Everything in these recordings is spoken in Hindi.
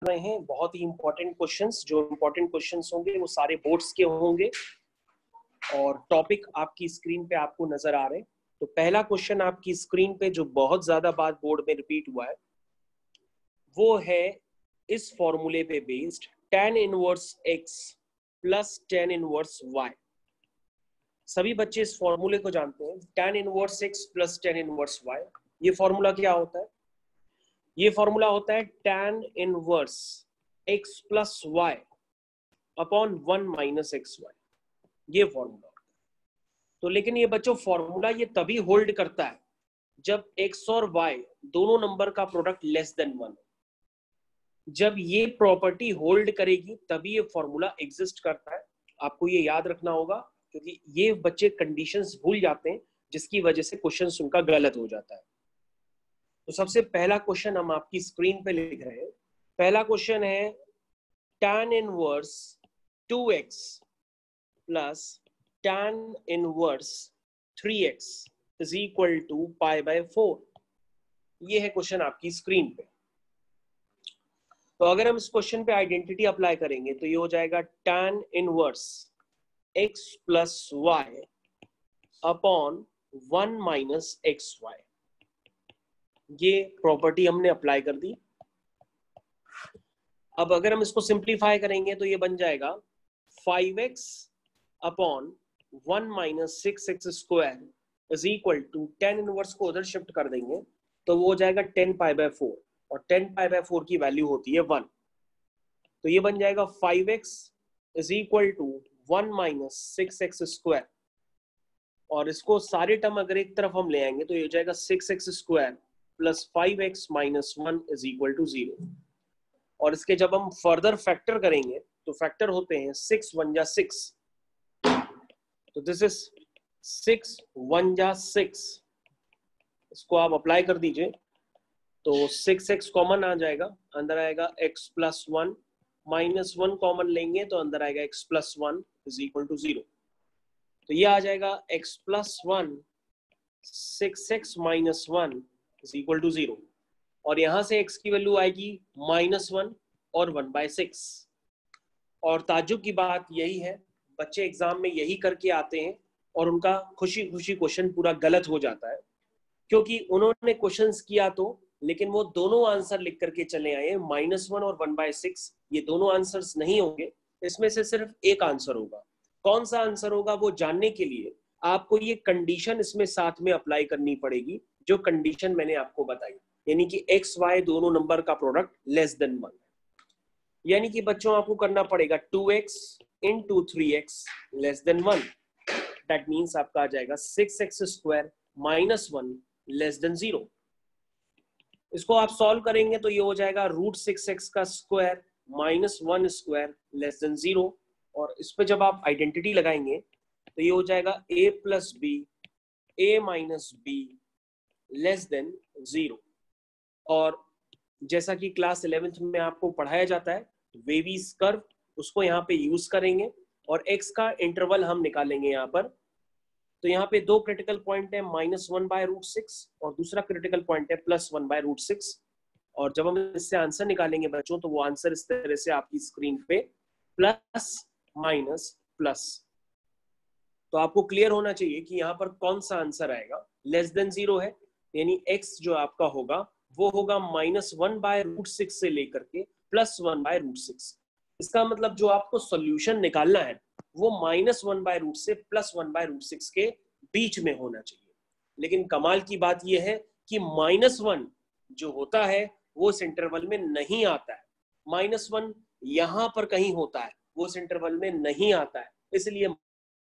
रहे हैं बहुत ही इंपॉर्टेंट क्वेश्चंस। जो इंपॉर्टेंट क्वेश्चंस होंगे वो सारे बोर्ड्स के होंगे और टॉपिक आपकी स्क्रीन पे आपको नजर आ रहे हैं। तो पहला क्वेश्चन आपकी स्क्रीन पे जो बहुत ज्यादा बार बोर्ड में रिपीट हुआ है वो है इस फॉर्मूले पे based tan inverse x plus tan inverse y। सभी बच्चे इस फॉर्मूले को जानते हैं, tan inverse x plus tan inverse y। ये फॉर्मूला क्या होता है? ये फॉर्मूला होता है tan inverse x plus y upon 1 minus xy। ये फॉर्मूला होता है। तो लेकिन ये बच्चों फॉर्मूला ये तभी होल्ड करता है जब x और y दोनों नंबर का प्रोडक्ट लेस देन 1। जब ये प्रॉपर्टी होल्ड करेगी तभी ये फॉर्मूला एग्जिस्ट करता है। आपको ये याद रखना होगा क्योंकि ये बच्चे कंडीशंस भूल जाते हैं जिसकी वजह से क्वेश्चंस उनका गलत हो जाता है। तो सबसे पहला क्वेश्चन हम आपकी स्क्रीन पे लिख रहे हैं। पहला क्वेश्चन है tan inverse 2x plus tan inverse 3x is equal to π/4। ये है क्वेश्चन आपकी स्क्रीन पे। तो अगर हम इस क्वेश्चन पे आइडेंटिटी अप्लाई करेंगे तो ये हो जाएगा tan inverse x plus y upon 1 minus xy। ये प्रॉपर्टी हमने अप्लाई कर दी। अब अगर हम इसको सिंप्लीफाई करेंगे तो ये बन जाएगा 5x upon 1 minus 6x square is equal to tan inverse को उधर शिफ्ट कर देंगे तो वो हो जाएगा 10 π/4 और 10 π/4 की वैल्यू होती है 1। तो ये बन जाएगा 5x is equal to 1 minus 6x square और इसको सारे टर्म अगर एक तरफ हम ले आएंगे तो ये हो जाएगा 6x square plus 5x minus 1 is equal to 0। और इसके जब हम फर्दर फैक्टर करेंगे तो फैक्टर होते हैं 6 1 जा 6। तो दिस इज 6 1 जा 6। इसको आप अप्लाई कर दीजिए तो 6x कॉमन आ जाएगा, अंदर आएगा x प्लस 1 माइनस 1 कॉमन लेंगे तो अंदर आएगा x plus 1 is equal to 0। तो ये आ जाएगा x plus 1 6x minus 1 is equal to 0 और यहां से x की वैल्यू आएगी -1 और 1/6। और ताज्जुब की बात यही है, बच्चे एग्जाम में यही करके आते हैं और उनका खुशी खुशी क्वेश्चन पूरा गलत हो जाता है क्योंकि उन्होंने क्वेश्चंस किया तो लेकिन वो दोनों आंसर लिख करके चले आए -1 और 1/6। ये दोनों आंसर्स नहीं होंगे, इसमें से सिर्फ एक आंसर होगा। कौन सा आंसर होगा वो जानने के लिए आपको ये कंडीशन इसमें साथ में अप्लाई करनी पड़ेगी जो कंडीशन मैंने आपको बताई, यानी कि x y दोनों नंबर का प्रोडक्ट लेस देन 1। यानी कि बच्चों आपको करना पड़ेगा 2x into 3x less than 1। That means आपका आ जाएगा 6x square minus 1 less than 0। इसको आप सॉल्व करेंगे तो ये हो जाएगा √6x का square minus 1 square less than 0। और इस पे जब आप आइडेंटिटी लगाएंगे तो ये हो जाएगा a plus B a minus B less than 0। और जैसा कि क्लास 11th में आपको पढ़ाया जाता है वेवीज कर्व, उसको यहाँ पे यूज करेंगे और x का इंटरवल हम निकालेंगे यहाँ पर। तो यहाँ पे दो क्रिटिकल पॉइंट है -1/√6 और दूसरा क्रिटिकल पॉइंट है +1/√6। और जब हम इससे आंसर निकालेंगे बच्चों तो वो आंसर इस तरह से आपकी स्क्रीन पे प्लस माइनस प्लस। तो आपको क्लियर होना चाहिए कि यहाँ पर कौन सा आंसर आएगा। लेस देन 0 है यानी x जो आपका होगा वो होगा -1/√6 से लेकर के +1/√6। इसका मतलब जो आपको सोल्यूशन निकालना है वो -1/√6 से +1/√6 के बीच में होना चाहिए। लेकिन कमाल की बात यह है कि -1 जो होता है वो इस इंटरवल में नहीं आता है। -1 यहां पर कहीं होता है, वो इस इंटरवल में नहीं आता है, इसलिए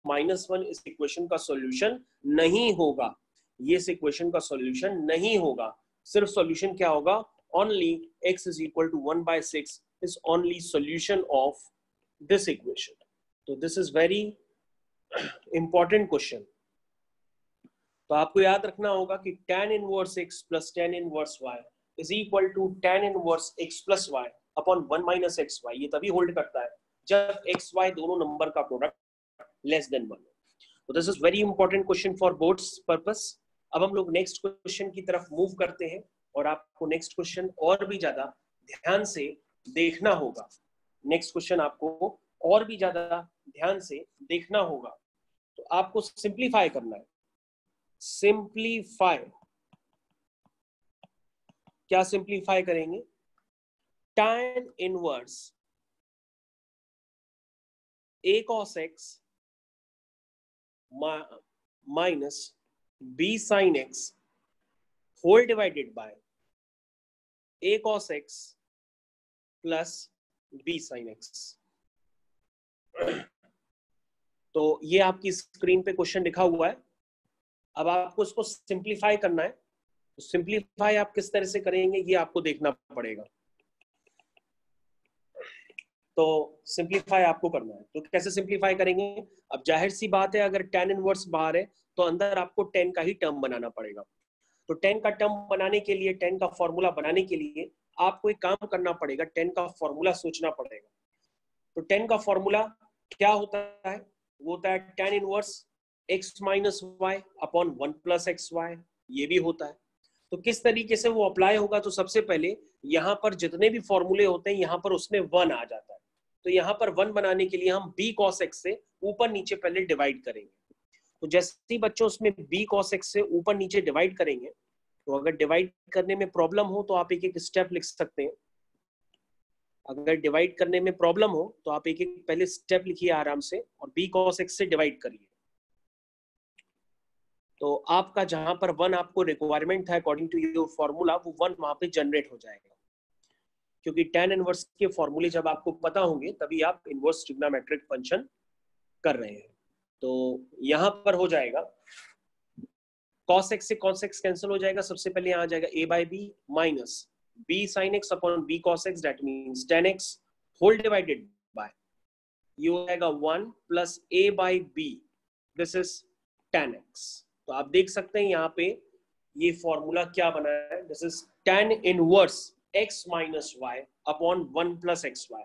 -1 इस इक्वेशन का सॉल्यूशन नहीं होगा। ये इस इक्वेशन का सॉल्यूशन नहीं होगा। सिर्फ सॉल्यूशन क्या होगा? Only x is equal to 1/6 is only solution of this equation. So this is very important question. तो आपको याद रखना होगा कि tan inverse x plus tan inverse y is equal to tan inverse x plus y upon 1 minus xy। ये तभी होल्ड करता है जब x y दोनों नंबर का प्रोडक्ट लेस देन 1। तो this is very important question for boards purpose. अब हम लोग नेक्स्ट क्वेश्चन की तरफ मूव करते हैं और आपको नेक्स्ट क्वेश्चन और भी ज्यादा ध्यान से देखना होगा, नेक्स्ट क्वेश्चन आपको और भी ज्यादा ध्यान से देखना होगा। तो आपको सिंप्लीफाई करना है। सिंप्लीफाई, क्या सिंप्लीफाई करेंगे? tan inverse a cos x minus b sin x whole divided by a cos x plus b sin x। तो ये आपकी स्क्रीन पे क्वेश्चन लिखा हुआ है। अब आपको इसको सिंप्लीफाई करना है। तो सिंप्लीफाई आप किस तरह से करेंगे ये आपको देखना पड़ेगा। तो सिंप्लीफाई आपको करना है। तो कैसे सिंप्लीफाई करेंगे? अब जाहिर सी बात है, अगर tan इनवर्स बाहर है तो अंदर आपको tan का ही टर्म बनाना पड़ेगा। तो tan का टर्म बनाने के लिए, tan का फॉर्मूला बनाने के लिए आपको एक काम करना पड़ेगा, tan का फॉर्मूला सोचना पड़ेगा। तो tan का फॉर्मूला क्या होता है? वो होता है tan inverse x minus y upon 1 plus x y. ये भी होता है। तो किस तरीके से वो अप्लाई होगा? तो सबसे पहले यहाँ पर जितने भी फॉर्मूले होते हैं यहाँ पर उसमें 1 आ जाता है। तो यहाँ पर 1 बनाने के लिए हम b cos x से ऊपर नीचे पहले डिवाइड करेंगे। तो जैसे ही बच्चों उसमें b cos x से ऊपर नीचे डिवाइड करेंगे, तो अगर डिवाइड करने में प्रॉब्लम हो तो आप एक एक स्टेप लिख सकते हैं। अगर डिवाइड करने में प्रॉब्लम हो तो आप एक एक पहले स्टेप लिखिए आराम से और b cos x से डिवाइड करिए। तो आपका जहां पर 1 आपको रिक्वायरमेंट था अकॉर्डिंग टू योर फॉर्मूला, वो 1 वहां पे जनरेट हो जाएगा। क्योंकि tan इनवर्स के फॉर्मूले जब आपको पता होंगे तभी आप इनवर्स ट्रिग्नोमेट्रिक फंक्शन कर रहे हैं। तो यहां पर हो जाएगा cos x से cos x कैंसिल हो जाएगा। सबसे पहले यहाँ आ जाएगा a by b minus b sin x upon b cos x, that means tan x whole divided by ये हो जाएगा 1 plus a by b, this is tan x। तो आप देख सकते हैं यहाँ पे ये फॉर्मूला क्या बना है, this is tan inverse x minus y upon 1 plus x y.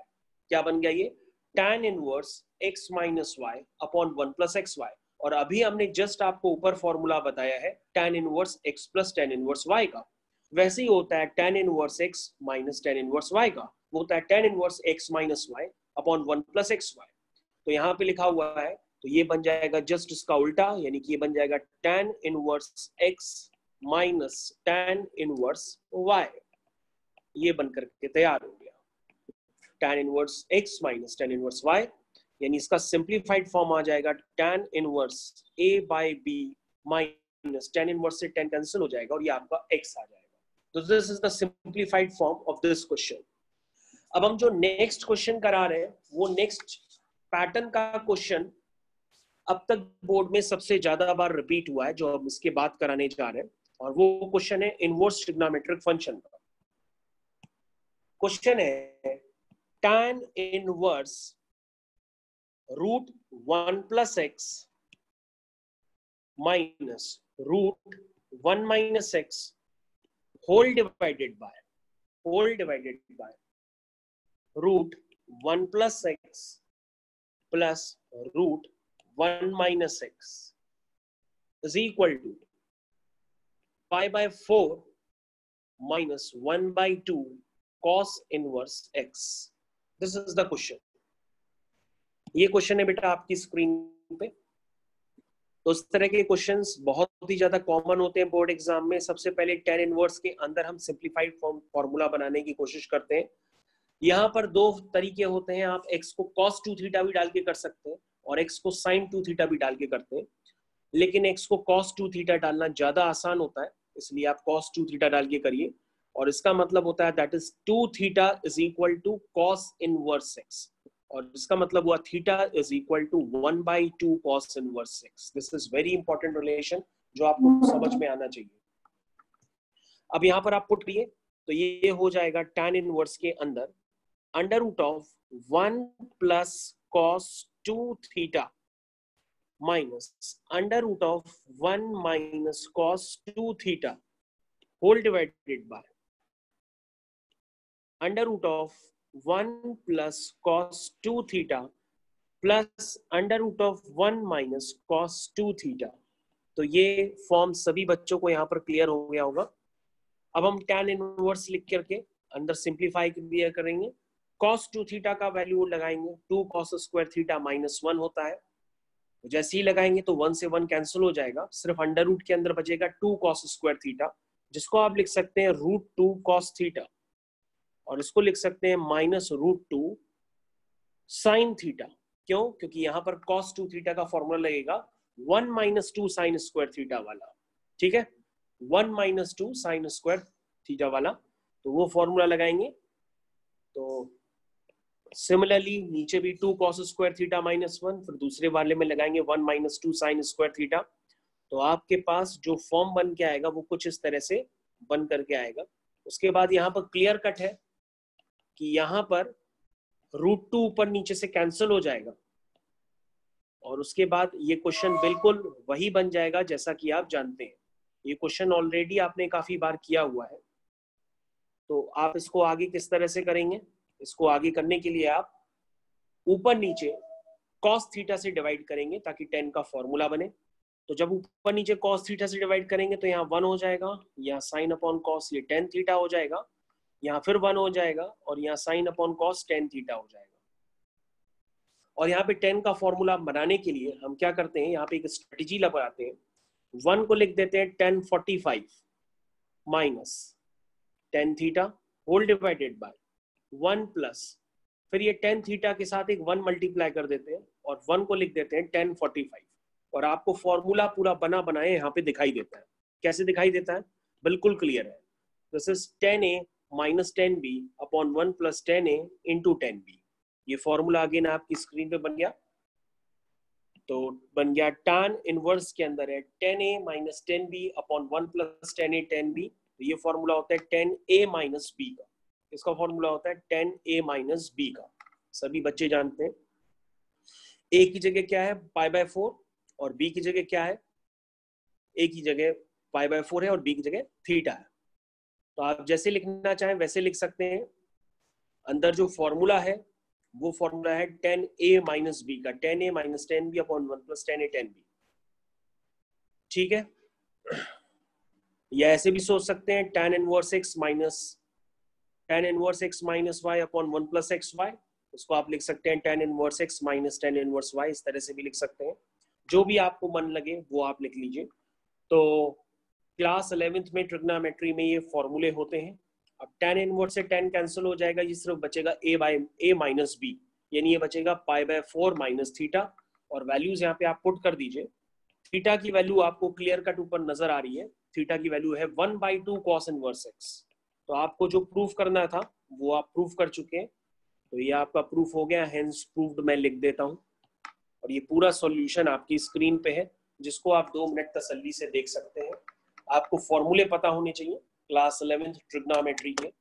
क्या बन गया ये? tan inverse x minus y upon 1 plus x y. और अभी हमने जस्ट आपको ऊपर फॉर्मूला बताया है tan inverse x plus tan inverse y का। वैसे ही होता है tan inverse x minus tan inverse y का, वो होता है tan inverse x minus y upon 1 plus x y. तो यहाँ पे लिखा हुआ है, तो ये बन जाएगा जस्ट इसका उल्टा, यानी कि ये बन जाएगा tan inverse x minus tan inverse y। ये बनकर के तैयार हो गया tan inverse x minus tan inverse y, यानी इसका सिंप्लीफाइड फॉर्म आ जाएगा tan inverse a by b minus tan inverse से tan कैंसिल हो जाएगा और ये आपका x आ जाएगा। तो this is the simplified form of this question. अब हम जो नेक्स्ट क्वेश्चन करा रहे हैं वो नेक्स्ट पैटर्न का क्वेश्चन अब तक बोर्ड में सबसे ज्यादा बार रिपीट हुआ है, जो हम इसके बाद कराने जा रहे हैं, और वो क्वेश्चन है इनवर्स ट्रिग्नोमेट्रिक फंक्शन का। क्वेश्चन है tan inverse root 1 plus x minus root 1 minus x whole divided by root 1 plus x plus root 1 minus x is equal to 5/4 minus 1/2 cos inverse x। This is the question. ये क्वेश्चन है बेटा आपकी स्क्रीन पे। तो इस तरह के क्वेश्चंस बहुत ही ज्यादा कॉमन होते हैं बोर्ड एग्जाम में। सबसे पहले tan इनवर्स के अंदर हम सिंप्लीफाइड फॉर्मूला बनाने की कोशिश करते हैं। यहाँ पर दो तरीके होते हैं, आप x को cos 2 थीटा भी डाल के कर सकते हैं और x को sin 2 थीटा भी डाल के करते हैं, लेकिन x को cos 2 थीटा डालना ज्यादा आसान होता है, इसलिए आप cos 2 थीटा डाल के करिए। और इसका मतलब होता है that is 2 theta is equal to cos inverse x, और इसका मतलब हुआ theta is equal to 1/2 cos inverse x। This is very important relation जो आपको समझ में आना चाहिए। अब यहाँ पर आप पुट करिए, तो ये हो जाएगा tan इनवर्स के अंदर under root of 1 plus cos 2 theta minus under root of 1 minus cos 2 theta whole divided by under root of 1 plus cos 2 theta plus under root of 1 minus cos 2 theta. तो ये फॉर्म सभी बच्चों को यहाँ पर क्लियर हो गया होगा। अब हम tan इनवर्स लिख करके अंदर सिंप्लीफाई क्लियर करेंगे, cos 2 थीटा का वैल्यू लगाएंगे, 2 cos स्क्वायर थीटा -1 होता है। तो जैसे ही लगाएंगे तो 1 से 1 कैंसिल हो जाएगा, सिर्फ अंडर रूट के अंदर बचेगा 2 cos स्क्वायर थीटा, जिसको आप लिख सकते हैं √2 cos थीटा, और इसको लिख सकते हैं -√2 sin थीटा। क्यों? क्योंकि यहाँ पर cos 2 थीटा का फॉर्मूला लगेगा 1 - 2 sin स्क्वायर थीटा वाला, ठीक है, 1 - 2 sin स्क्वायर थीटा वाला। तो वो फॉर्मूला लगाएंगे, तो सिमिलरली नीचे भी 2 cos स्क्वायर थीटा -1, फिर दूसरे वाले में लगाएंगे 1 - 2 sin स्क्वायर थीटा। तो आपके पास जो फॉर्म बन के आएगा वो कुछ इस तरह से बन करके आएगा। उसके बाद यहाँ पर क्लियर कट है कि यहाँ पर √2 ऊपर नीचे से कैंसिल हो जाएगा, और उसके बाद ये क्वेश्चन बिल्कुल वही बन जाएगा जैसा कि आप जानते हैं। ये क्वेश्चन ऑलरेडी आपने काफी बार किया हुआ है। तो आप इसको आगे किस तरह से करेंगे? इसको आगे करने के लिए आप ऊपर नीचे cos थीटा से डिवाइड करेंगे ताकि 10 का फॉर्मूला बने। तो जब ऊपर नीचे cos थीटा से डिवाइड करेंगे तो यहाँ 1 हो जाएगा, यहाँ sin अपॉन cos ये tan थीटा हो जाएगा, यहाँ फिर 1 हो जाएगा, और यहाँ sin upon cos tan theta हो जाएगा। और यहाँ पे 10 का फॉर्मूला बनाने के लिए हम क्या करते हैं, यहाँ पे एक स्ट्रेटेजी लगाते हैं। 1 को लिख देते हैं tan 45 minus tan theta whole divided by 1 plus, फिर ये tan थीटा के साथ एक 1 मल्टीप्लाई कर देते हैं, और 1 को लिख देते हैं tan 45, और आपको फॉर्मूला पूरा बना बनाए यहाँ पे दिखाई देता है। कैसे दिखाई देता है? बिल्कुल क्लियर है। This is tan A minus tan B upon 1 plus tan A into tan B। ये फॉर्मूला अगेन आपकी स्क्रीन पे बन गया। तो बन गया tan इनवर्स के अंदर है tan A minus tan B upon 1 plus tan A tan B। तो ये फॉर्मूला होता है tan A माइनस B का, इसका फॉर्मूला होता है tan A माइनस B का। सभी बच्चे जानते हैं। A की जगह क्या है? π/4, और B की जगह क्या है? A की जगह π/4 है और B की जगह थीटा है। तो आप जैसे लिखना चाहें वैसे लिख सकते हैं। अंदर जो फॉर्मूला है वो फॉर्मूला है tan A माइनस B का, tan A minus tan B upon 1 plus tan A tan B, ठीक है। या ऐसे भी सोच सकते हैं tan inverse x minus y upon 1 plus XY, उसको आप लिख सकते हैं tan inverse x minus tan inverse y, इस तरह से भी लिख सकते हैं। जो भी आपको मन लगे वो आप लिख लीजिए। तो क्लास 11th में ट्रिग्नोमेट्री में ये फॉर्मूले होते हैं। अब tan इनवर्स से tan कैंसिल हो जाएगा, ये सिर्फ बचेगा a माइनस b, यानी ये बचेगा π/4 माइनस थीटा, और वैल्यूज यहाँ पे आप पुट कर दीजिए। थीटा की वैल्यू आपको क्लियर कट ऊपर नजर आ रही है। थीटा की वैल्यू है 1/2 cos इनवर्स x। तो आपको जो प्रूफ करना था वो आप प्रूफ कर चुके हैं। तो ये आपका प्रूफ हो गया, हेंस प्रूव्ड मैं लिख देता हूँ। और ये पूरा सॉल्यूशन आपकी स्क्रीन पे है, जिसको आप 2 मिनट तसल्ली से देख सकते हैं। आपको फॉर्मूले पता होने चाहिए क्लास 11th ट्रिग्नोमेट्री के।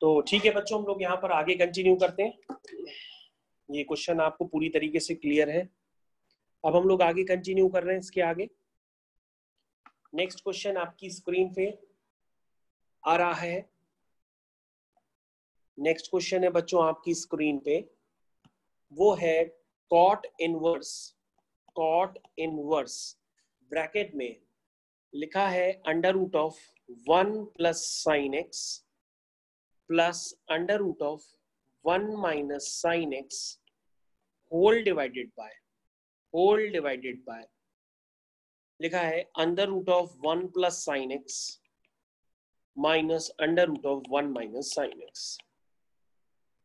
तो ठीक है बच्चों, हम लोग यहाँ पर आगे कंटिन्यू करते हैं। ये क्वेश्चन आपको पूरी तरीके से क्लियर है। अब हम लोग आगे कंटिन्यू कर रहे हैं। इसके आगे नेक्स्ट क्वेश्चन आपकी स्क्रीन पे आ रहा है। नेक्स्ट क्वेश्चन है बच्चों आपकी स्क्रीन पे, वो है cot इनवर्स ब्रैकेट में लिखा है √1 plus sine x plus √1 minus sine x whole divided by लिखा है √1 plus sine x minus √1 minus sine x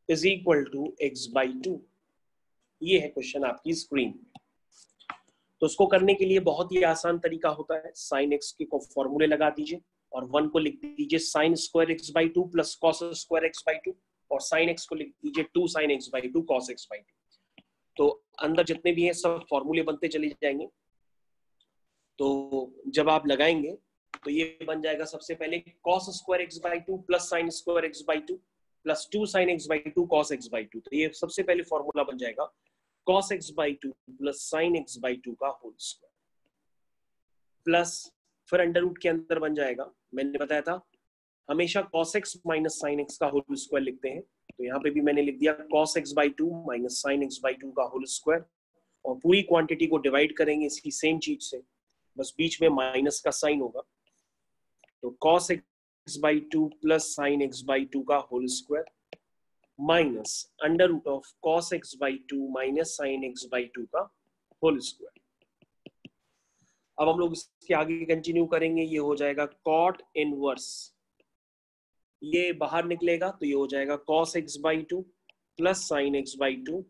is equal to x/2। ये है क्वेश्चन आपकी स्क्रीन पे। तो उसको करने के लिए बहुत ही आसान तरीका होता है। साइन एक्स के फॉर्मूले लगा दीजिए और 1 को लिख दीजिए sign square x/2 plus cos square x/2, और साइन एक्स को लिख दीजिए 2 साइन x/2 कॉस x/2। तो अंदर जितने भी हैं सब फॉर्मूले बनते चले जाएंगे। तो जब आप लगाएंगे तो ये बन जाएगा सबसे पहले cos square x/2 plus sine square x/2 plus 2 sine x/2 cos x/2। तो ये सबसे पहले फॉर्मूला बन जाएगा cos x/2 plus sign x/2 का होल स्क्वायर, प्लस फिर अंडर रूट के अंदर बन जाएगा, मैंने बताया था हमेशा cos x minus sine x का होल स्क्वायर लिखते हैं। तो यहाँ पे भी मैंने लिख दिया cos x/2 minus sign x/2 का होल स्क्वायर, और पूरी क्वांटिटी को डिवाइड करेंगे इसी सेम चीज से, बस बीच में माइनस का साइन होगा। तो cos x by 2 plus sine x by 2 का होल स्क्वायर minus under root of cos x by 2 minus sine x by 2 का होल स्क्वायर। अब हम लोग इसके आगे कंटिन्यू करेंगे, ये हो जाएगा cot इनवर्स, ये बाहर निकलेगा तो ये हो जाएगा cos x by 2 plus sine x by 2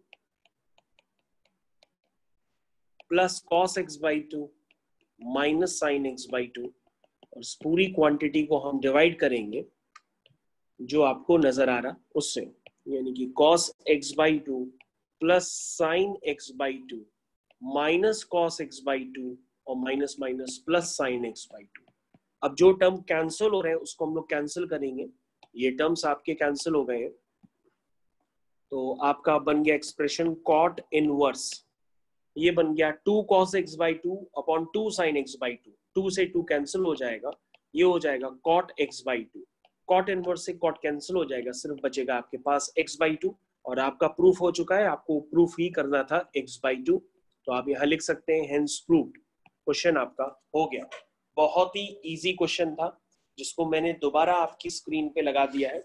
plus cos x by 2 minus sine x by 2, और इस पूरी क्वांटिटी को हम डिवाइड करेंगे जो आपको नजर आ रहा उससे, यानी कि cos x by 2 plus sine x by 2 minus cos x by 2 और minus minus plus sine x by 2। अब जो टर्म कैंसिल हो रहे हैं उसको हम लोग कैंसिल करेंगे, ये टर्म्स आपके कैंसिल हो गए हैं, तो आपका बन गया एक्सप्रेशन cot इनवर्स, ये बन गया 2 cos x by 2 upon 2 sin x by 2, 2 से 2 कैंसिल हो जाएगा, ये हो जाएगा cot x by 2, cot inverse से cot कैंसिल हो जाएगा, सिर्फ बचेगा आपके पास x by 2, और आपका प्रूफ हो चुका है, आपको प्रूफ ही करना था x by 2, तो आप यहाँ लिख सकते हैं हेंस प्रूव्ड। क्वेश्चन आपका हो गया, बहुत ही इजी क्वेश्चन था जिसको मैंने दोबारा आपकी स्क्रीन पे लगा दिया है,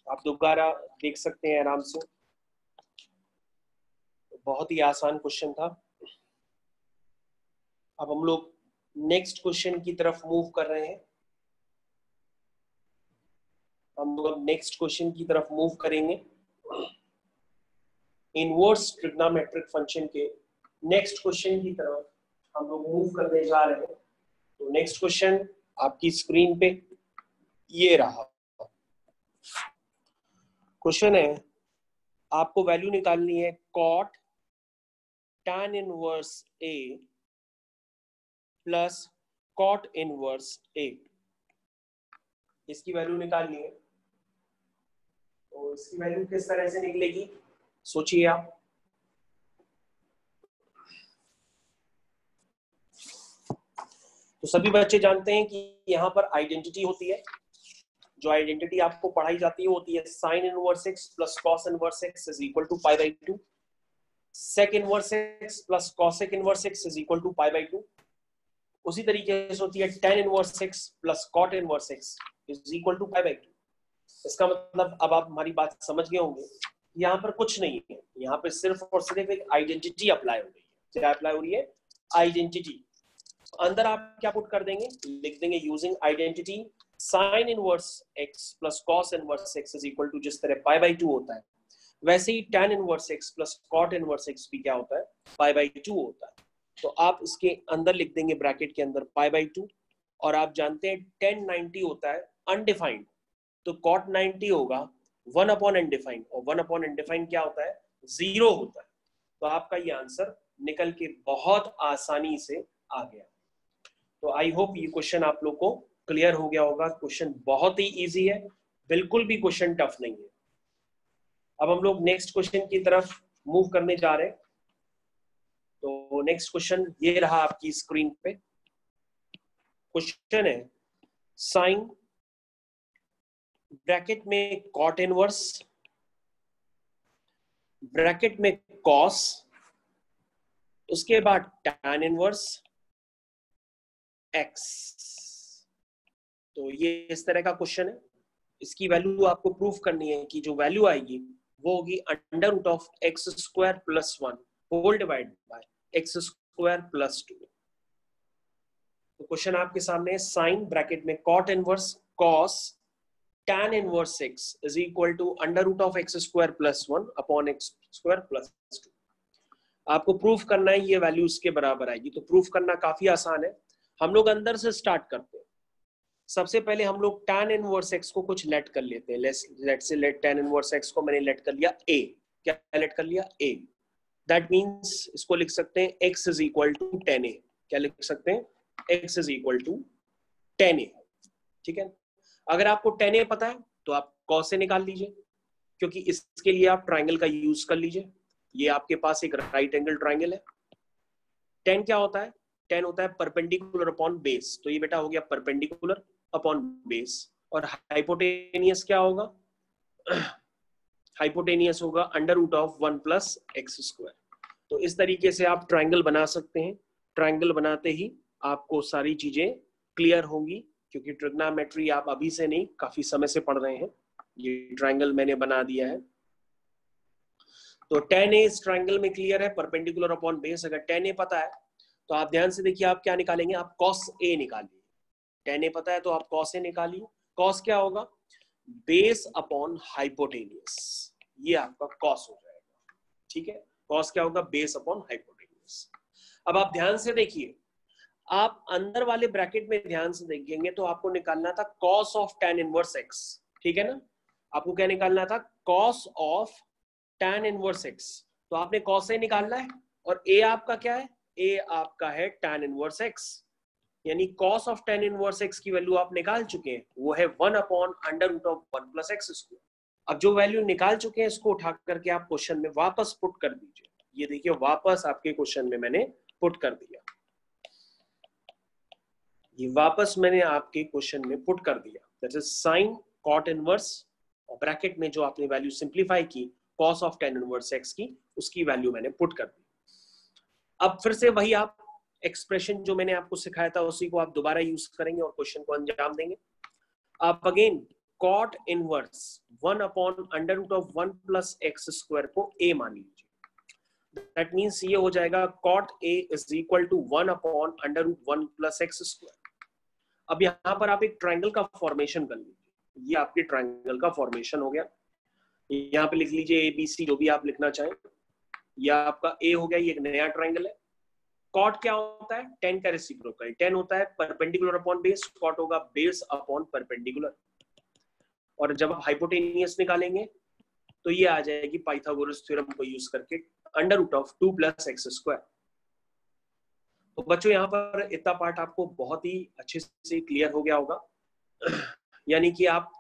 आप दोबारा देख सकते हैं आराम से, बहुत ही आसान क्वेश्चन था। अब हम लोग नेक्स्ट क्वेश्चन की तरफ मूव कर रहे हैं, हम लोग अब नेक्स्ट क्वेश्चन की तरफ मूव करेंगे। इनवर्स ट्रिग्नोमेट्रिक फंक्शन के नेक्स्ट क्वेश्चन की तरफ हम लोग मूव करने जा रहे हैं। तो नेक्स्ट क्वेश्चन आपकी स्क्रीन पे ये रहा, क्वेश्चन है आपको वैल्यू निकालनी है cot tan inverse a plus cot inverse a, इसकी वैल्यू निकालनी है। तो इसकी वैल्यू किस तरह से निकलेगी सोचिए आप। तो सभी बच्चे जानते हैं कि यहाँ पर आइडेंटिटी होती है, जो आइडेंटिटी आपको पढ़ाई जाती है होती है sin inverse x plus cos inverse x is equal to pi by 2, sec inverse x plus cosec inverse x is equal to pi by 2। उसी तरीके से होती है tan inverse x plus cot inverse x is equal to pi by 2। इसका मतलब अब आप हमारी बात समझ गए होंगे, यहाँ पर कुछ नहीं है, यहाँ पे सिर्फ और सिर्फ एक आइडेंटिटी अप्लाई हो रही है। क्या अप्लाई हो रही है? आइडेंटिटी। अंदर आप क्या पुट कर देंगे, लिख देंगे using identity sin inverse x plus cos inverse x is equal to, जिस तरह पाई बाई 2 होता है वैसे ही tan inverse x plus cot inverse x भी क्या होता है, पाई बाई 2 होता है। तो आप इसके अंदर लिख देंगे ब्रैकेट के अंदर पाई बाई 2, और आप जानते हैं tan 90 होता है अनडिफाइंड, तो cot 90 होगा 1 अपॉन अनडिफाइंड, और 1 अपॉन अनडिफाइंड क्या होता है, 0 होता है। तो आपका ये आंसर निकल के बहुत आसानी से आ गया। तो आई होप ये क्वेश्चन आप लोग को क्लियर हो गया होगा। क्वेश्चन बहुत ही इजी है, बिल्कुल भी क्वेश्चन टफ नहीं है। अब हम लोग नेक्स्ट क्वेश्चन की तरफ मूव करने जा रहे हैं। तो नेक्स्ट क्वेश्चन ये रहा आपकी स्क्रीन पे। क्वेश्चन है साइन ब्रैकेट में cot इनवर्स ब्रैकेट में cos, उसके बाद tan इनवर्स x। तो ये इस तरह का क्वेश्चन है, इसकी वैल्यू आपको प्रूफ करनी है कि जो वैल्यू आएगी वो होगी under root of x square plus 1 whole divide by x square plus 2। तो क्वेश्चन आपके सामने है साइन ब्रैकेट में cot inverse cos tan inverse x is equal to under root of x square plus 1 upon x square plus 2। आपको प्रूफ करना है ये वैल्यू इसके बराबर आएगी। तो प्रूफ करना काफी आसान है, हम लोग अंदर से स्टार्ट करते हैं। सबसे पहले हम लोग tan इनवर्स x को कुछ लेट कर लेते हैं। लेट से लेट tan इनवर्स x को मैंने लेट कर लिया a। क्या लेट कर लिया? a। दैट मींस इसको लिख सकते हैं x is equal to 10a। क्या लिख सकते हैं? x is equal to 10a। ठीक है, अगर आपको 10a पता है तो आप cos से निकाल लीजिए, क्योंकि इसके लिए आप ट्राइंगल का यूज कर लीजिए। ये आपके पास एक राइट एंगल ट्राइंगल है। 10 क्या होता है? 10 होता है परपेंडिकुलर अपॉन बेस, तो ये बेटा हो गया परपेंडिकुलर अपॉन बेस। और हाइपोटेनियस क्या होगा? हाइपोटेनियस होगा under root of 1 plus x square. तो इस तरीके से आप ट्रायंगल बना सकते हैं। ट्रायंगल बनाते ही आपको सारी चीजें क्लियर होंगी, क्योंकि ट्रिग्नोमेट्री आप अभी से नहीं, काफी समय से पढ़ रहे हैं। ये ट्रायंगल मैंने बना दिया है। तो tan a इस ट्रायंगल में क्लियर है, परपेंडिकुलर अपॉन बेस। अगर tan a पता है तो आप ध्यान से देखिए, आप क्या निकालेंगे, आप cos a निकालिए। tan a पता है तो आप cos a निकालिए। cos क्या होगा, बेस अपॉन हाइपोटेनियस, ये आपका cos हो जाएगा। ठीक है, cos क्या होगा, बेस अपॉन हाइपोटेनियस। अब आप ध्यान से देखिए, आप अंदर वाले ब्रैकेट में ध्यान से देखेंगे तो आपको निकालना था cos of tan inverse x। ठीक है ना, आपको क्या निकालना था, cos of tan inverse x। तो आपने cos a निकालना है, और a आपका क्या है, a आपका है tan इनवर्स x, यानी cos of tan inverse x की वैल्यू आप निकाल चुके हैं, वो है 1 upon under root of 1 plus x square. अब जो वैल्यू निकाल चुके हैं इसको उठा करके आप क्वेश्चन में वापस पुट कर दीजिए। ये देखिए, वापस आपके क्वेश्चन में मैंने पुट कर दिया, ये वापस मैंने आपके क्वेश्चन में पुट कर दिया। That is sine cot inverse, और ब्रैकेट में जो आपने वैल्यू सिंप्लीफाई की cos of tan inverse x की, उसकी वैल्यू मैंने पुट कर दी। अब फिर से वही आप एक्सप्रेशन जो मैंने आपको सिखाया था उसी को आप दोबारा यूज करेंगे और क्वेश्चन को अंजाम देंगे। आप again cot inverse 1 upon under root of 1 plus x square को a मान लीजिए। दैट मींस ये हो जाएगा cot a is equal to 1 upon under root 1 plus x square. अब यहाँ पर आप एक ट्रायंगल का फॉर्मेशन कर लीजिए। ये आपके ट्रायंगल का फॉर्मेशन हो गया। यहाँ पे लिख लीजिए ए बी सी, जो भी आप लिखना चाहें। यह आपका ए हो गया, ये एक नया ट्रायंगल है। कॉट क्या होता है, tan का रेसिप्रोकल। tan होता है परपेंडिकुलर अपॉन बेस, कॉट होगा बेस अपॉन परपेंडिकुलर। और जब आप हाइपोटेनियस निकालेंगे तो ये आ जाएगी पाइथागोरस थ्योरम को यूज करके under root of 2 plus x square. तो बच्चों यहाँ पर इतना पार्ट आपको बहुत ही अच्छे से क्लियर हो गया होगा। यानी कि आप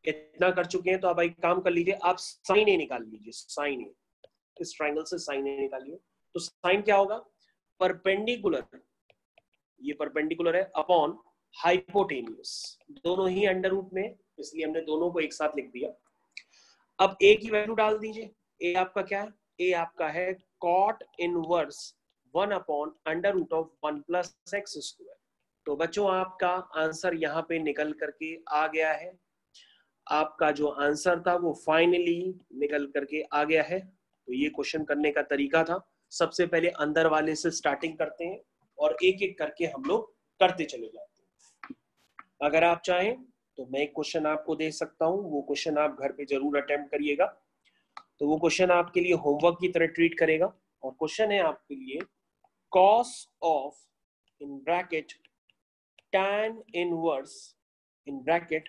इतना कर चुके हैं, तो अब एक काम कर लीजिए, आप साइन ए निकाल लीजिए। साइन ए, इस ट्रायंगल से साइन ए निकालिए। तो साइन क्या होगा, परपेंडिकुलर, ये परपेंडिकुलर है अपॉन हाइपोटेनियस, दोनों ही अंडर रूट में, इसलिए हमने दोनों को एक साथ लिख दिया। अब ए की वैल्यू डाल दीजिए। ए आपका क्या है, ए आपका है cot inverse 1 upon under root of 1 plus x square. तो बच्चों आपका आंसर यहाँ पे निकल करके आ गया है। आपका जो आंसर था वो फाइनली निकल करके आ गया है। तो ये क्वेश्चन करने का तरीका था। सबसे पहले अंदर वाले से स्टार्टिंग करते हैं और एक एक करके हम लोग करते चले जाते हैं। अगर आप चाहें तो मैं एक क्वेश्चन आपको दे सकता हूं, वो क्वेश्चन आप घर पे जरूर अटेम्प्ट करिएगा। तो वो क्वेश्चन आपके लिए होमवर्क की तरह ट्रीट करेगा। और क्वेश्चन है आपके लिए cos of in bracket tan inverse in bracket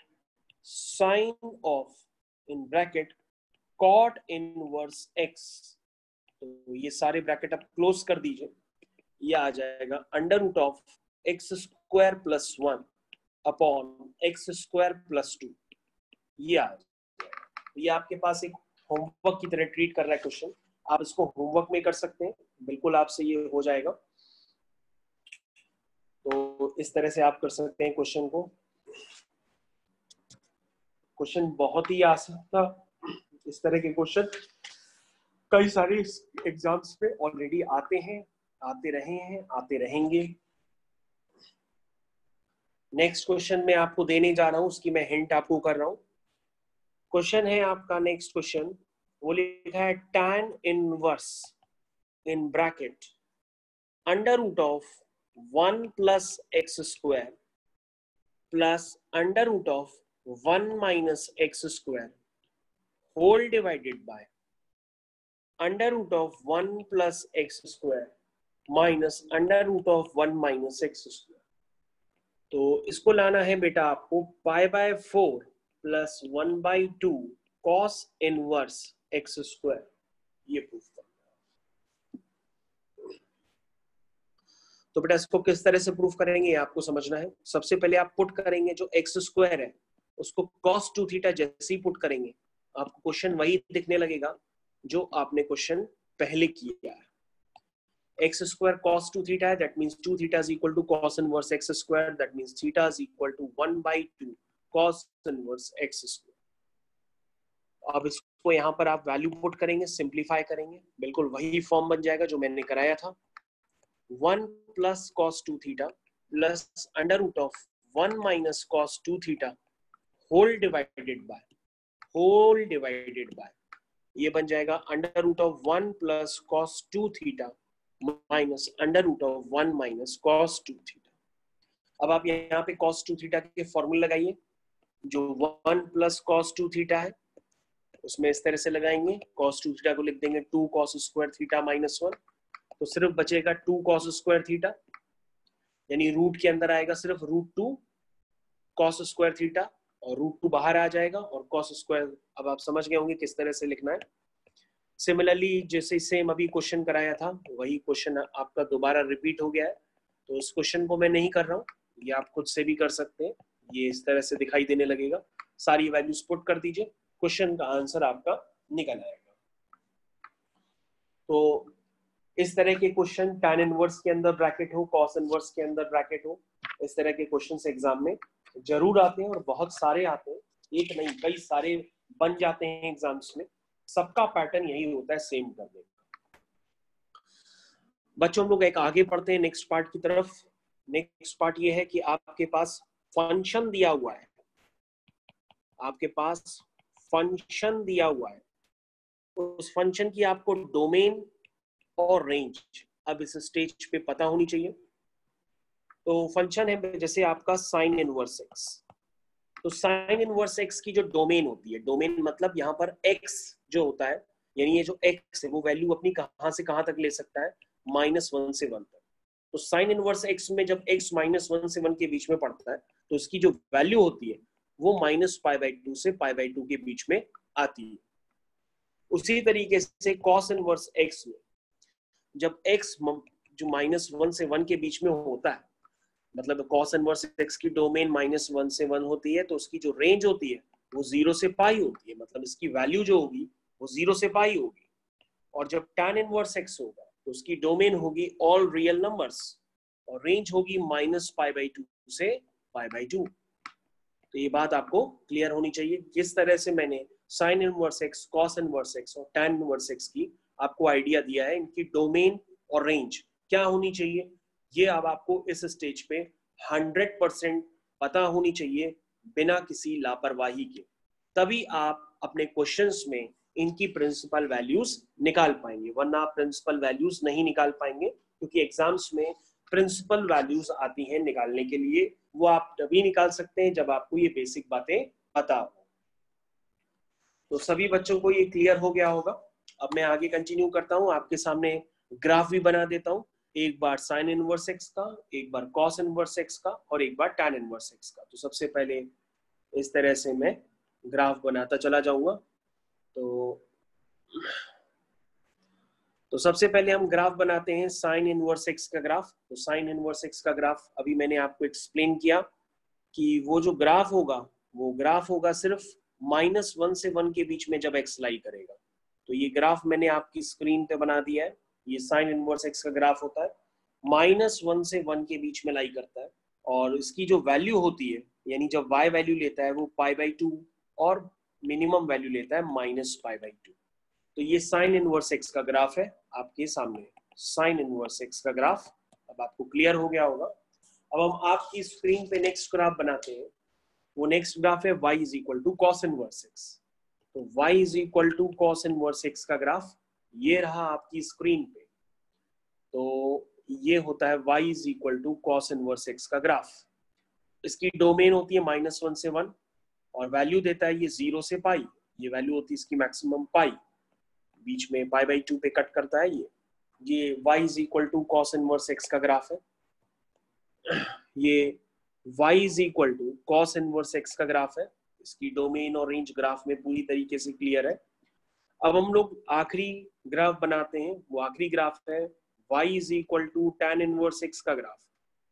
sine of in bracket cot inverse x। तो ये सारे ब्रैकेट आप क्लोज कर दीजिए। ये आ जाएगा under root of x square plus 1 upon x square plus 2। ये आ जाएगा। ये आपके पास एक होमवर्क की तरह ट्रीट कर रहा है क्वेश्चन। आप इसको होमवर्क में कर सकते हैं, बिल्कुल आपसे ये हो जाएगा। तो इस तरह से आप कर सकते हैं क्वेश्चन को। क्वेश्चन बहुत ही आसान था। इस तरह के क्वेश्चन कई सारे एग्जाम्स पे ऑलरेडी आते हैं, आते रहे हैं, आते रहेंगे। नेक्स्ट क्वेश्चन मैं आपको देने जा रहा हूं, उसकी मैं हिंट आपको कर रहा हूं। क्वेश्चन है आपका नेक्स्ट क्वेश्चन, वो लिखा है tan inverse in bracket under root of 1 plus x square plus under root of 1 minus x square whole divided by under root of 1 plus x square minus under root of 1 minus x square. तो इसको लाना है बेटा आपको pi by 4 plus 1 by 2 cos inverse x square, ये प्रूफ करना है। तो बेटा इसको किस तरह से प्रूफ करेंगे आपको समझना है। सबसे पहले आप पुट करेंगे जो एक्स स्क्वायर है उसको cos 2 थीटा जैसे ही पुट करेंगे आपको क्वेश्चन वही दिखने लगेगा जो आपने क्वेश्चन पहले किया है। x square cos 2 theta है, that means 2 theta is equal to cos inverse x square, that means theta is equal to 1 by 2 cos inverse x square। अब इस उसको यहाँ पर आप वैल्यू पुट करेंगे, सिंप्लीफाई करेंगे, बिल्कुल वही फॉर्म बन जाएगा जो मैंने कराया था। 1 plus cos 2 theta plus under root of 1 minus cos 2 theta whole divided by ये बन जाएगा under root of 1 plus cos 2 theta minus under root of 1 minus cos 2 theta. अब आप यहाँ पे cos 2 थीटा के फॉर्मूला लगाइए, जो 1 प्लस कॉस 2 थीटा है उसमें इस तरह से लगाएंगे, cos 2 थीटा को लिख देंगे 2 cos स्क्वायर थीटा माइनस 1, तो सिर्फ बचेगा 2 cos स्क्वायर थीटा, यानी रूट के अंदर आएगा सिर्फ √2 cos स्क्वायर थीटा और √2 बाहर आ जाएगा और cos स्क्वायर। अब आप समझ गए होंगे किस तरह से लिखना है। सिमिलरली जैसे सेम अभी क्वेश्चन कराया था वही क्वेश्चन आपका दोबारा रिपीट हो गया है, तो उस क्वेश्चन को मैं नहीं कर रहा हूँ, ये आप खुद से भी कर सकते हैं। ये इस तरह से दिखाई देने लगेगा, सारी वैल्यूज पुट कर दीजिए, क्वेश्चन का आंसर आपका निकल आएगा। तो इस तरह के क्वेश्चन tan इनवर्स के अंदर ब्रैकेट हो, cos इनवर्स के अंदर ब्रैकेट हो, इस तरह के क्वेश्चन एग्जाम में जरूर आते हैं और बहुत सारे आते हैं, एक नहीं कई सारे बन जाते हैं एग्जाम्स में। सबका पैटर्न यही होता है, सेम करने का। बच्चों हम लोग एक आगे पढ़ते हैं नेक्स्ट पार्ट की तरफ। नेक्स्ट पार्ट ये है कि आपके पास फंक्शन दिया हुआ है, आपके पास फंक्शन दिया हुआ है, उस फंक्शन की आपको डोमेन और रेंज अब इस स्टेज पे पता होनी चाहिए। तो फंक्शन है जैसे आपका साइन इनवर्स एक्स, तो साइन इनवर्स एक्स की जो डोमेन होती है, डोमेन मतलब यहाँ पर एक्स जो होता है, यानी ये जो एक्स है वो वैल्यू अपनी कहां से कहां तक ले सकता है, -1 से 1 तक। तो साइन इनवर्स एक्स में जब x -1 से 1 के बीच में पड़ता है तो इसकी जो वैल्यू होती है वो -π/2 से π/2 के बीच में आती है। उसी तरीके से cos इनवर्स x में जब x जो -1 से 1 के बीच में होता है, मतलब cos इनवर्स x की डोमेन -1 से 1 होती है, तो उसकी जो रेंज होती है वो 0 से π होती है, मतलब इसकी वैल्यू जो होगी वो 0 से π होगी। और जब tan इनवर्स x होगा तो उसकी डोमेन होगी ऑल रियल नंबर्स और रेंज होगी -π/2 से π/2। तो ये बात आपको क्लियर होनी चाहिए। जिस तरह से मैंने sine inverse x, cos inverse x और टैन इनवर्स एक्स की आपको आइडिया दिया है, इनकी डोमेन और रेंज क्या होनी चाहिए, ये अब आपको इस स्टेज पे 100% पता होनी चाहिए बिना किसी लापरवाही के, तभी आप अपने क्वेश्चंस में इनकी प्रिंसिपल वैल्यूज निकाल पाएंगे, वरना आप प्रिंसिपल वैल्यूज नहीं निकाल पाएंगे, क्योंकि एग्जाम्स में प्रिंसिपल वैल्यूज आती हैं निकालने के लिए, वो आप तभी निकाल सकते हैं जब आपको ये बेसिक बातें पता हो। तो सभी बच्चों को ये क्लियर हो गया होगा। अब मैं आगे कंटिन्यू करता हूँ, आपके सामने ग्राफ भी बना देता हूँ, एक बार साइन इनवर्स एक्स का, एक बार कॉस इनवर्स एक्स का और एक बार टैन इनवर्स एक्स का। तो सबसे पहले इस तरह से मैं ग्राफ बनाता चला जाऊंगा। तो सबसे पहले हम ग्राफ बनाते हैं साइन इनवर्स एक्स का ग्राफ। तो साइन इनवर्स एक्स का ग्राफ अभी मैंने आपको एक्सप्लेन किया कि वो जो ग्राफ होगा वो ग्राफ होगा सिर्फ -1 से 1 के बीच में जब एक्स लाई करेगा। तो ये ग्राफ मैंने आपकी स्क्रीन पे बना दिया है, ये साइन इनवर्स एक्स का ग्राफ होता है, -1 से 1 के बीच में लाई करता है और इसकी जो वैल्यू होती है, यानी जब y वैल्यू लेता है वो π/2 और मिनिमम वैल्यू लेता है -π/2। तो ये साइन इनवर्स एक्स का ग्राफ है आपके सामने, साइन इनवर्स एक्स का ग्राफ अब आपको क्लियर हो गया होगा। अब हम आपकी स्क्रीन पे नेक्स्ट ग्राफ बनाते हैं, वो नेक्स्ट ग्राफ है y = cos इनवर्स x। तो y = cos इनवर्स x का ग्राफ ये रहा आपकी स्क्रीन पे। तो ये होता है y = cos इनवर्स x का ग्राफ। इसकी डोमेन होती है -1 से 1 और वैल्यू देता है ये 0 से π, ये वैल्यू होती है इसकी मैक्सिमम π, बीच में π/2 पे कट करता है ये y = cos इनवर्स x का ग्राफ है। ये y = cos इनवर्स x का ग्राफ है, इसकी डोमेन और रेंज ग्राफ में पूरी तरीके से क्लियर है। अब हम लोग आखिरी ग्राफ बनाते हैं, वो आखिरी ग्राफ है y = tan इनवर्स x का ग्राफ।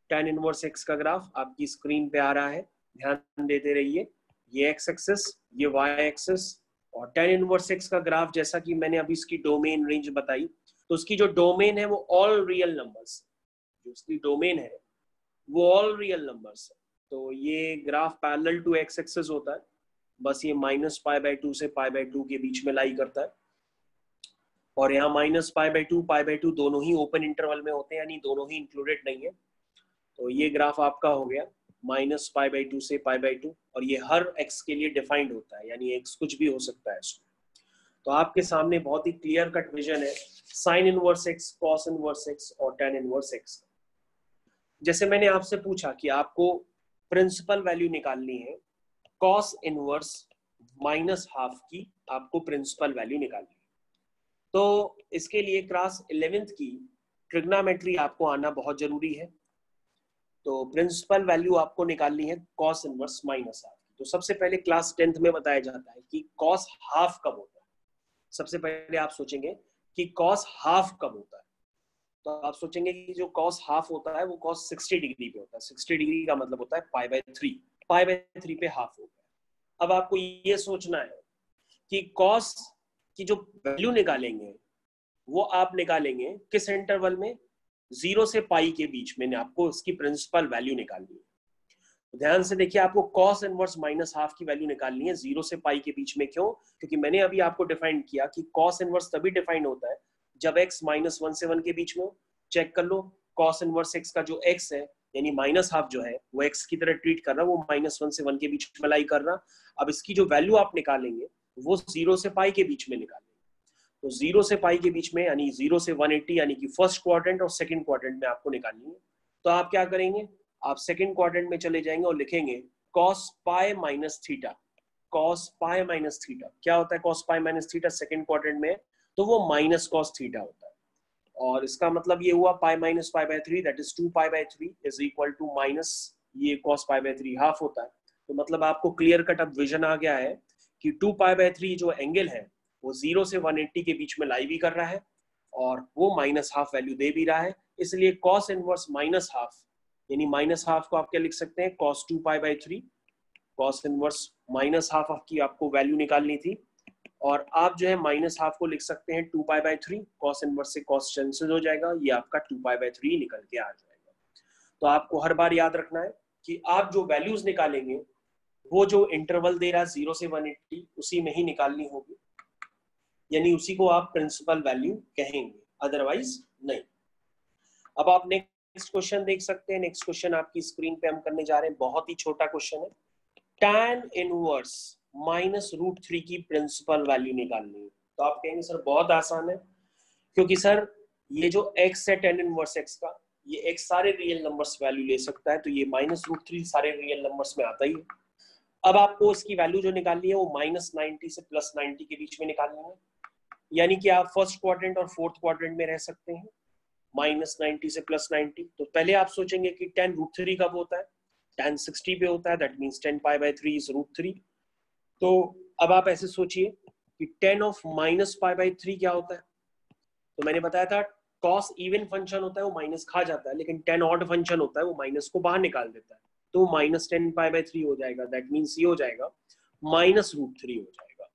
tan इनवर्स x का ग्राफ आपकी स्क्रीन पे आ रहा है, ध्यान देते रहिए, ये x एक्सिस, ये y एक्सिस और tan इनवर्स x का ग्राफ जैसा कि मैंने अभी इसकी डोमेन रेंज बताई, तो उसकी जो डोमेन है वो ऑल रियल नंबर्स, जो उसकी डोमेन है वो ऑल रियल नंबर्स है। तो ये graph parallel to x axis होता है, बस ये -π/2 से π/2 के बीच में लाई करता है, और यहाँ -π/2 दोनों ही ओपन इंटरवल में होते हैं, यानी दोनों ही इंक्लूडेड नहीं है। तो ये ग्राफ आपका हो गया -π/2 से π/2, और ये हर x के लिए डिफाइंड होता है, यानी x कुछ भी हो सकता है इसमें। तो आपके सामने बहुत ही क्लियर कट विजन है sine inverse x, cos inverse x और tan इनवर्स x। जैसे मैंने आपसे पूछा कि आपको प्रिंसिपल वैल्यू निकालनी है, कॉस इनवर्स -½ की आपको प्रिंसिपल वैल्यू निकालनी है। तो इसके लिए क्लास 11th की ट्रिग्नोमेट्री आपको आना बहुत जरूरी है। तो प्रिंसिपल वैल्यू आपको निकालनी है कॉस इनवर्स -½ की। तो सबसे पहले क्लास 10th में बताया जाता है कि कॉस हाफ कब होता है। सबसे पहले आप सोचेंगे कि कॉस हाफ कब होता है, तो आप सोचेंगे कि जो कॉस हाफ होता है वो कॉस 60 डिग्री पे होता है। 60 डिग्री का मतलब होता है π/3, π/3 पे हाफ होता है। अब आपको ये सोचना है कि कॉस की जो वैल्यू निकालेंगे वो आप निकालेंगे किस इंटरवल में, 0 से पाई के बीच में आपको उसकी प्रिंसिपल वैल्यू निकालनी है। तो ध्यान से देखिए, आपको कॉस इनवर्स -½ की वैल्यू निकालनी है 0 से पाई के बीच में। क्यों? क्योंकि मैंने अभी आपको डिफाइन किया कि कॉस इनवर्स तभी डिफाइन होता है जब x -1 से 1 के बीच में हो। चेक कर लो, कॉस इनवर्स x का जो x है यानी -½ जो है वो x की तरह ट्रीट कर रहा है, वो -1 से 1 के बीच में लाई कर रहा। अब इसकी जो वैल्यू आप निकालेंगे वो 0 से पाई के बीच में निकालेंगे। तो 0 से पाई के बीच में यानी 0 से 180 यानी कि फर्स्ट क्वाड्रेंट और सेकंड क्वाड्रेंट में आपको निकालनी है। तो आप क्या करेंगे, आप सेकंड क्वाड्रेंट में चले जाएंगे और लिखेंगे cos π - थीटा। cos π - थीटा क्या होता है? cos π - थीटा सेकंड क्वाड्रेंट में, तो वो माइनस cos थीटा होता है। और इसका मतलब ये हुआ π - π/3 that is 2π/3 is equal to minus ये cos π/3 हाफ होता है। तो मतलब आपको क्लियर कट अब विजन आ गया है कि 2π/3 जो एंगल है वो 0 से 180 के बीच में लाई भी कर रहा है और वो -½ वैल्यू दे भी रहा है। इसलिए cos इनवर्स -½ यानी -½ को आप क्या लिख सकते हैं, cos 2π/3। cos इनवर्स -½ की आपको वैल्यू निकालनी थी, और आप जो है -½ को लिख सकते हैं 2π/3। cos इनवर्स से cos कैंसिल हो जाएगा, ये आपका 2π/3 निकल के आ जाएगा। तो आपको हर बार याद रखना है कि आप जो वैल्यूज निकालेंगे वो जो इंटरवल दे रहा है 0 से 180 उसी में ही निकालनी होगी, यानी उसी को आप प्रिंसिपल वैल्यू कहेंगे, अदरवाइज नहीं। अब आप नेक्स्ट क्वेश्चन देख सकते हैं। नेक्स्ट क्वेश्चन आपकी स्क्रीन पे हम करने जा रहे हैं, बहुत ही छोटा क्वेश्चन है। tan इनवर्स -√3 की प्रिंसिपल वैल्यू निकालनी है। तो आप कहेंगे सर बहुत आसान है, क्योंकि सर ये जो x है tan इनवर्स x का, ये x सारे रियल नंबर्स वैल्यू ले सकता है, तो ये -√3 सारे रियल नंबर्स में आता ही है। अब आपको इसकी वैल्यू जो निकालनी है वो -90 से +90 के बीच में निकालनी है, यानी कि आप फर्स्ट क्वाड्रेंट और फोर्थ क्वाड्रेंट में रह सकते हैं -90 से +90। तो पहले आप सोचेंगे कि tan √3 कब होता है, tan 60 पे होता है, दैट मींस 10π/3 इज √3। तो अब आप ऐसे सोचिए कि tan ऑफ -π/3 क्या होता है। तो मैंने बताया था cos इवन फंक्शन होता है वो माइनस खा जाता है, लेकिन tan ऑड फंक्शन होता है वो माइनस को बाहर निकाल देता है, तो -10π/3 हो जाएगा। दैट मींस ये हो जाएगा -√3 हो जाएगा।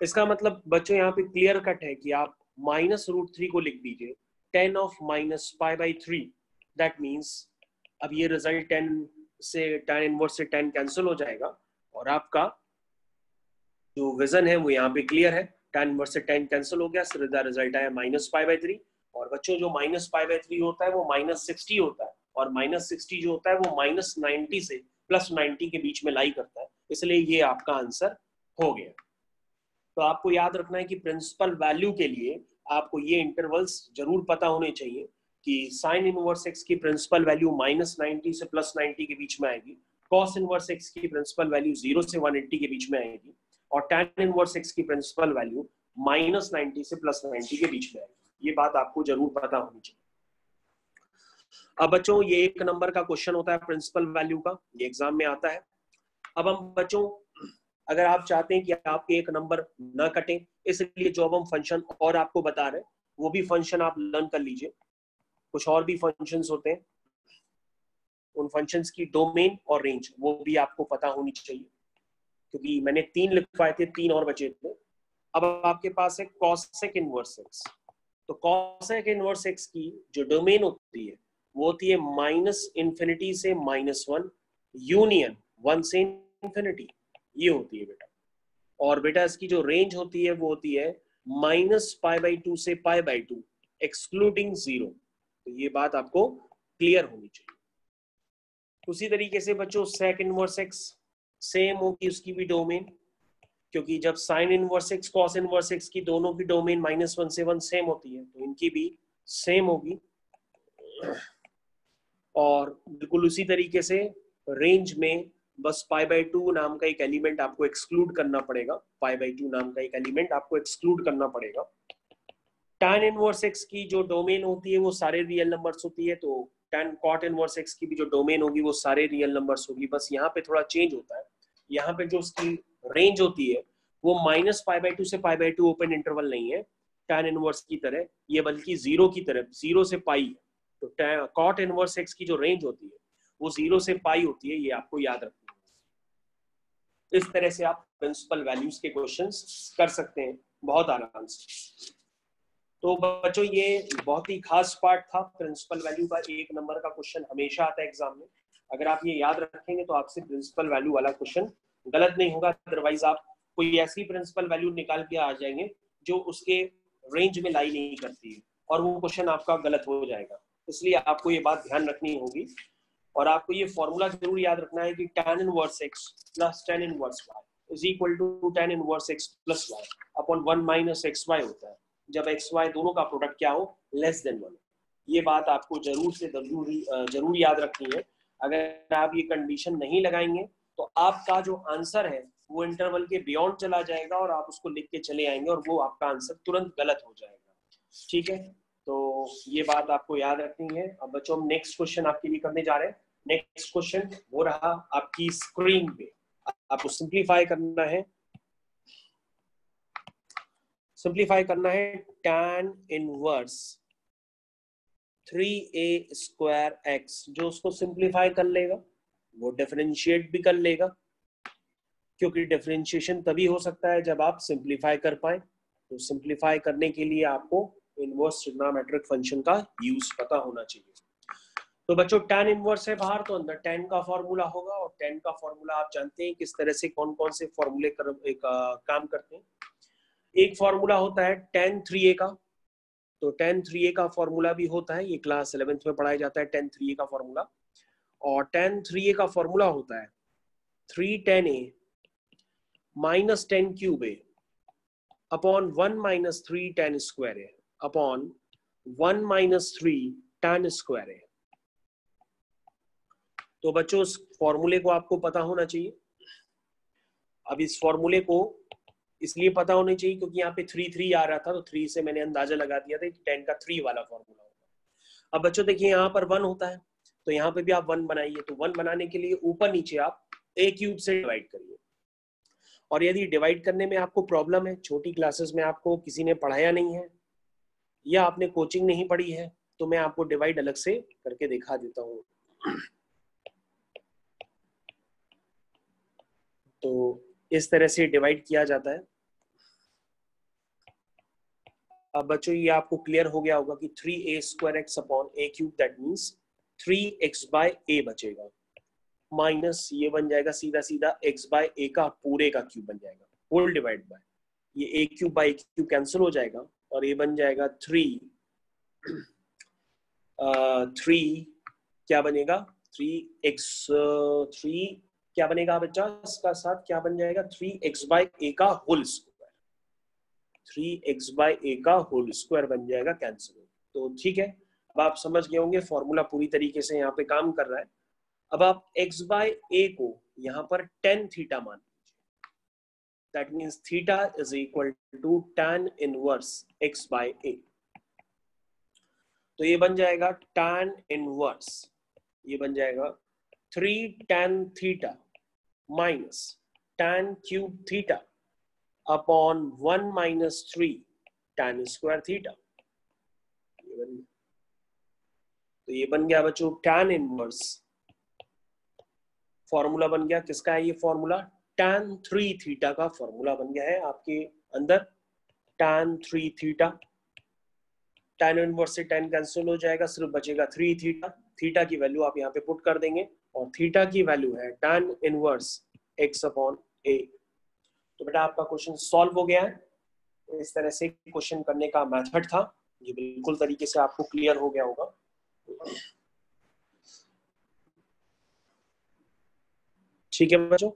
इसका मतलब बच्चों यहाँ पे क्लियर कट है कि आप -√3 को लिख दीजिए tan ऑफ -π/3। दैट मींस अब ये रिजल्ट tan इनवर्स से tan कैंसिल हो जाएगा और आपका जो विजन है वो यहाँ पे क्लियर है। tan इनवर्स से tan कैंसिल हो गया, सीधा रिजल्ट आया -π/3। और बच्चों जो -π/3 होता है वो -60 होता है, और -60 जो होता है वो -90 से +90 के बीच में लाई करता है, इसलिए ये आपका आंसर हो गया। तो आपको याद रखना है कि प्रिंसिपल वैल्यू के लिए आपको ये इंटरवल्स जरूर पता होने चाहिए कि साइन इनवर्स x की प्रिंसिपल वैल्यू -90 से +90 के बीच में आएगी, कॉस इनवर्स x की प्रिंसिपल वैल्यू 0 से 180 के बीच में आएगी, और tan इनवर्स x की प्रिंसिपल वैल्यू -90 से +90 के बीच में आएगी। ये बात आपको जरूर पता होनी चाहिए। अब बच्चों ये 1 नंबर का क्वेश्चन होता है प्रिंसिपल वैल्यू का, ये एग्जाम में आता है। अब हम बच्चों अगर आप चाहते हैं कि आपके 1 नंबर ना कटे, इसलिए जो अब हम फंक्शन और आपको बता रहे हैं वो भी फंक्शन आप लर्न कर लीजिए। कुछ और भी फंक्शंस होते हैं, उन फंक्शंस की डोमेन और रेंज वो भी आपको पता होनी चाहिए, क्योंकि मैंने 3 लिखवाए थे, 3 और बचे थे। अब आपके पास है कॉसेक इनवर्स एक्स। तो कॉसेक इनवर्स एक्स की जो डोमेन होती है वो होती है -∞ से -1 यूनियन 1 से इन्फिनिटी, ये होती है बेटा। और बेटा इसकी जो रेंज होती है वो होती है -π/2 से π/2 एक्सक्लूडिंग 0। तो ये बात आपको क्लियर होनी चाहिए। उसी तरीके से बच्चों sec इनवर्स x सेम होगी उसकी भी डोमेन, क्योंकि जब sin inverse x cos inverse x की दोनों की डोमेन -1 से 1 सेम होती है तो इनकी भी सेम होगी। और बिल्कुल उसी तरीके से रेंज में बस π/2 नाम का एक एलिमेंट आपको एक्सक्लूड करना पड़ेगा, π/2 नाम का एक एलिमेंट आपको एक्सक्लूड करना पड़ेगा। tan इनवर्स x की जो डोमेन होती है वो सारे रियल नंबर्स होती है, तो tan cot इनवर्स x की भी जो डोमेन होगी वो सारे रियल नंबर्स होगी। बस यहाँ पे थोड़ा चेंज होता है, यहाँ पे जो उसकी रेंज होती है वो -π/2 से π/2 ओपन इंटरवल नहीं है tan इनवर्स की तरह, ये बल्कि 0 की तरह 0 से π है। तो cot इनवर्स x की जो रेंज होती है वो 0 से π होती है, ये आपको याद रखना है। इस तरह से आप प्रिंसिपल वैल्यूज के क्वेश्चंस कर सकते हैं बहुत आराम से। तो बच्चों ये बहुत ही खास पार्ट था प्रिंसिपल वैल्यू का। 1 नंबर का क्वेश्चन हमेशा आता है एग्जाम में, अगर आप ये याद रखेंगे तो आपसे प्रिंसिपल वैल्यू वाला क्वेश्चन गलत नहीं होगा। अदरवाइज आप कोई ऐसी प्रिंसिपल वैल्यू निकाल के आ जाएंगे जो उसके रेंज में लाई नहीं करती है और वो क्वेश्चन आपका गलत हो जाएगा। इसलिए आपको ये बात ध्यान रखनी होगी और आपको ये फॉर्मूला जरूर याद रखना है कि tan inverse x plus tan inverse y is equal to tan inverse x plus y upon 1 minus xy होता है जब xy दोनों का प्रोडक्ट क्या हो लेस देन 1। ये बात आपको जरूर याद रखनी है। अगर आप ये कंडीशन नहीं लगाएंगे तो आपका जो आंसर है वो इंटरवल के बियॉन्ड चला जाएगा और आप उसको लिख के चले आएंगे और वो आपका आंसर तुरंत गलत हो जाएगा। ठीक है, तो ये बात आपको याद रखनी है। अब बच्चों हम नेक्स्ट क्वेश्चन आपके लिए करने जा रहे हैं। नेक्स्ट क्वेश्चन वो रहा आपकी स्क्रीन पे, आपको सिंप्लीफाई करना है। सिंप्लीफाई करना है tan इनवर्स 3a² x, जो उसको सिंप्लीफाई कर लेगा वो डिफरेंशिएट भी कर लेगा, क्योंकि डिफरेंशिएशन तभी हो सकता है जब आप सिंप्लीफाई कर पाए। तो सिंप्लीफाई करने के लिए आपको इनवर्स ट्रिग्नोमेट्रिक फंक्शन का यूज पता होना चाहिए। तो बच्चों tan इनवर्स है बाहर, तो अंदर tan का फॉर्मूला होगा और tan का फॉर्मूला आप जानते हैं किस तरह से कौन कौन से फॉर्मूले काम करते हैं। एक फॉर्मूला होता है tan 3a का, तो tan 3a का फॉर्मूला भी होता है, ये क्लास 11th में पढ़ाया जाता है tan 3a का फॉर्मूला। और tan 3a का फॉर्मूला होता है 3 tan a minus tan cube a upon 1 minus 3 tan square a upon 1 minus 3 tan square a। तो बच्चों उस फॉर्मूले को आपको पता होना चाहिए। अब इस फॉर्मूले को इसलिए पता होना चाहिए क्योंकि यहाँ पे 3 आ रहा था, तो 3 से मैंने अंदाजा लगा दिया था कि tan का 3 वाला फॉर्मूला होगा। अब बच्चों देखिए यहाँ पर 1 होता है, तो यहाँ पे भी आप 1 बनाइए। तो 1 बनाने के लिए ऊपर नीचे आप a³ से डिवाइड करिए। और यदि डिवाइड करने में आपको प्रॉब्लम है, छोटी क्लासेस में आपको किसी ने पढ़ाया नहीं है या आपने कोचिंग नहीं पढ़ी है, तो मैं आपको डिवाइड अलग से करके दिखा देता हूँ। तो इस तरह से डिवाइड किया जाता है। अब बच्चों ये आपको क्लियर हो गया होगा कि 3a² x upon a³ that means 3x/a बचेगा, माइनस ये बन जाएगा सीधा सीधा x/a का पूरे का क्यूब बन जाएगा, होल डिवाइड बाय ये a³ कैंसिल हो जाएगा और ये बन जाएगा 3 क्या बनेगा 3 क्या बनेगा बच्चा, इसका साथ क्या बन जाएगा 3x/a का होल स्क्वायर, 3x/a का होल स्क्वायर बन जाएगा कैंसिल। तो ठीक है, अब आप समझ गए होंगे फॉर्मूला पूरी तरीके से यहाँ पे काम कर रहा है। अब आप x/a को यहाँ पर tan थीटा मान लीजिए, that means theta is equal to tan inverse x/a। तो ये बन जाएगा tan इनवर्स, ये बन जाएगा 3 tan theta minus tan cube theta upon 1 minus 3 tan square theta. तो ये बन गया बच्चों tan इनवर्स, फॉर्मूला बन गया किसका है ये फॉर्मूला, tan 3 थीटा का फॉर्मूला बन गया है आपके अंदर। tan 3 थीटा, tan इनवर्स से tan कैंसिल हो जाएगा, सिर्फ बचेगा 3 थीटा। थीटा की वैल्यू आप यहाँ पे पुट कर देंगे और थीटा की वैल्यू है tan इनवर्स x अपॉन ए। तो बेटा आपका क्वेश्चन सॉल्व हो गया है। इस तरह से क्वेश्चन करने का मेथड था, ये बिल्कुल तरीके से आपको क्लियर हो गया होगा। ठीक है बच्चों।